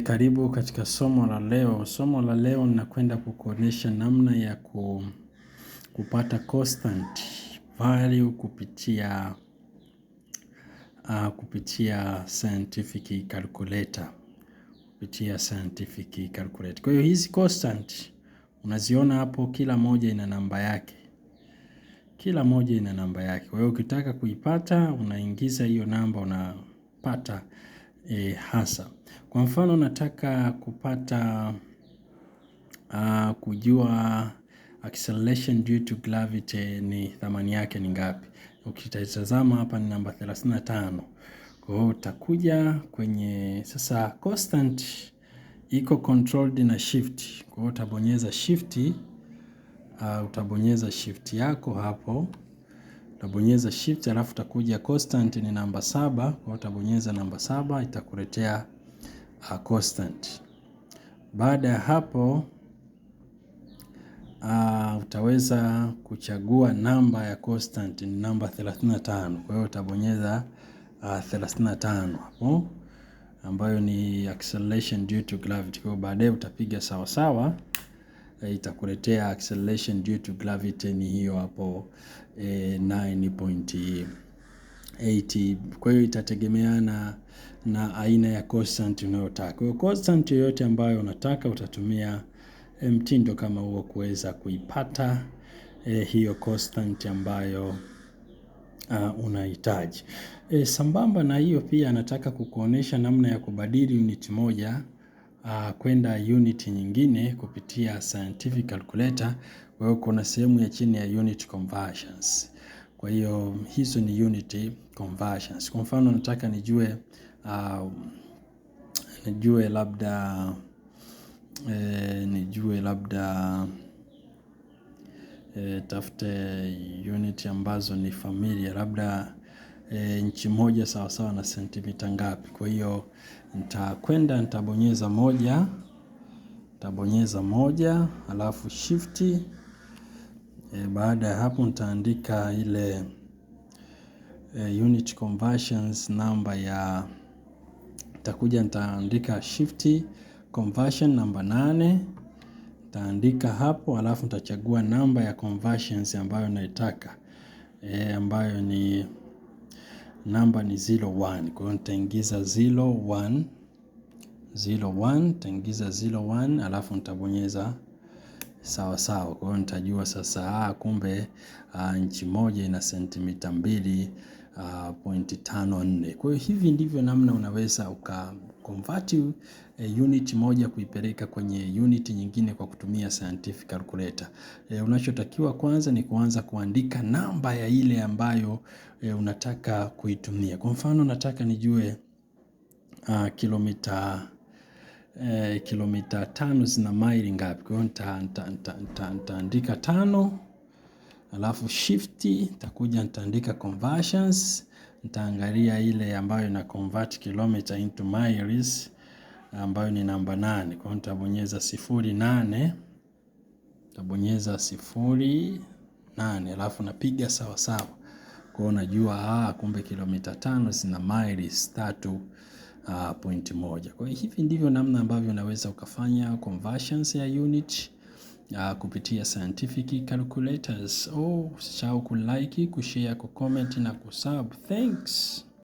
Karibu katika somo la leo. Somo la leo ninakwenda kukuonyesha namna ya kupata constant value kupitia scientific calculator. Kwa hiyo hizi constant unaziona hapo, kila moja ina namba yake. Kwa hiyo ukitaka kuipata unaingiza hiyo namba, unapata hasa. Kwa mfano nataka kupata kujua acceleration due to gravity ni thamani yake ni ngapi. Ukitazama hapa ni namba 35. Kwa hiyo utakuja kwenye sasa constant iko controlled na shift. Kwa hiyo utabonyeza shift yako hapo. Utabonyeza shift alafu utakuja constant ni namba 7. Kwa hiyo utabonyeza namba 7, itakuletea constant. Baada ya hapo utaweza kuchagua namba ya constant ni namba 35. Kwa hiyo utabonyeza 35 hapo, ambayo ni acceleration due to gravity. Kwa hiyo baadaye utapiga sawa, itakuletea acceleration due to gravity ni hiyo hapo 9.8. Kwa hiyo itategemeana na aina ya constant unayotaka. Kwa hiyo constant yoyote ambayo unataka utatumia mtindo kama huo kuweza kuipata hiyo constant ambayo unahitaji. Sambamba na hiyo pia nataka kukuonesha namna ya kubadili unit moja kwenda unit nyingine kupitia scientific calculator. Kwa hiyo kuna sehemu ya chini ya unit conversions. Kwa hiyo hizo ni unit conversions. Kwa mfano nataka nijue labda tafute unit ambazo ni familia, labda inchi moja sawa na sentimita ngapi. Kwa hiyo nitabonyeza moja alafu shift. Baada ya hapo nitaandika ile unit conversions number nitaandika shift conversion namba 8. Nitaandika hapo alafu nitachagua namba ya conversions ambayo naitaka, ambayo ni namba ni 01. Kwa hiyo nitaingiza 01, nitaingiza 01 alafu nitabonyeza sawa. Kwa hiyo nitajua sasa kumbe inchi moja ina sentimita 2.54. Kwa hiyo hivi ndivyo namna unaweza ukaconvert unit moja kuipeleka kwenye unit nyingine kwa kutumia scientific calculator. Unachotakiwa kwanza ni kuanza kuandika namba ya ile ambayo unataka kuitumia. Kwa mfano nataka nijue kilomita 5 zina maili ngapi. Kwa hiyo nitaandika 5 alafu shift, nitakuja nitaandika conversions, nitaangalia ile ambayo ina convert kilometer into miles ambayo ni namba 8. Kwa hiyo nitabonyeza 08, alafu napiga sawa. Kwa hiyo najua kumbe kilomita 5 zina miles 3.1. Kwa hiyo hivi ndivyo namna ambavyo unaweza ukafanya conversions ya unit kupitia scientific calculators. Usisahau kulike, kushare, kucomment na kusub. Thanks.